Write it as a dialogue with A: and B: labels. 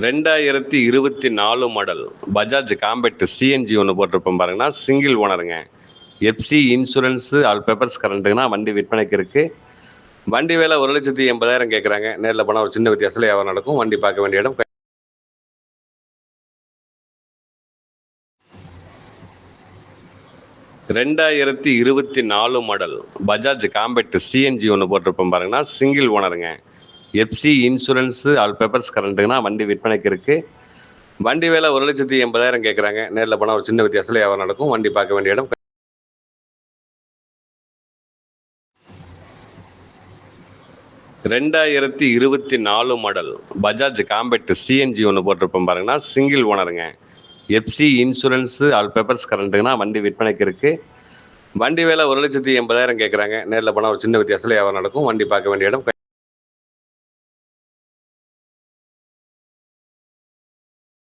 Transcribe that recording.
A: 2024 model Bajaj compact CNG ஒன்று போட்டிருப்போம் பாருங்கன்னா, சிங்கிள் ஓனருங்க. எஃப்சி இன்சூரன்ஸு ஆல் பேப்பர்ஸ் கரண்ட்டுங்கன்னா வண்டி விற்பனைக்கு இருக்குது. வண்டி விலை 1,80,000 கேட்குறாங்க. நேரில் போனால் ஒரு சின்ன வித்தியாசத்தில் வியாபாரம் நடக்கும். வண்டி பார்க்க வேண்டிய இடம் 2024 மாடல் பஜாஜ் காம்பெக்ட் சிஎன்ஜி ஒன்று போட்டிருப்போம் பாருங்கன்னா, சிங்கிள் ஓனருங்க. எஃப்சி இன்சூரன்ஸு ஆல் பேப்பர்ஸ் கரண்ட்டுங்கன்னா வண்டி விற்பனைக்கு இருக்குது. வண்டி விலை 1,80,000 கேட்குறாங்க. நேரில் போனால் ஒரு சின்ன வித்தியாசத்தில் வியாபாரம் நடக்கும். வண்டி பார்க்க வேண்டிய இடம் 2024 மாடல் பஜாஜ் காம்பெக்ட் சிஎன்ஜி ஒன்று போட்டிருப்போம் பாருங்கன்னா, சிங்கிள் ஓனருங்க. எஃப்சி இன்சூரன்ஸு ஆல் பேப்பர்ஸ் கரண்ட்டுங்கன்னா வண்டி விற்பனைக்கு இருக்குது. வண்டி விலை 1,80,000 கேட்குறாங்க. நேரில் போனால் ஒரு சின்ன வித்தியாசத்தில் வியாபாரம் நடக்கும். வண்டி பார்க்க வேண்டிய இடம்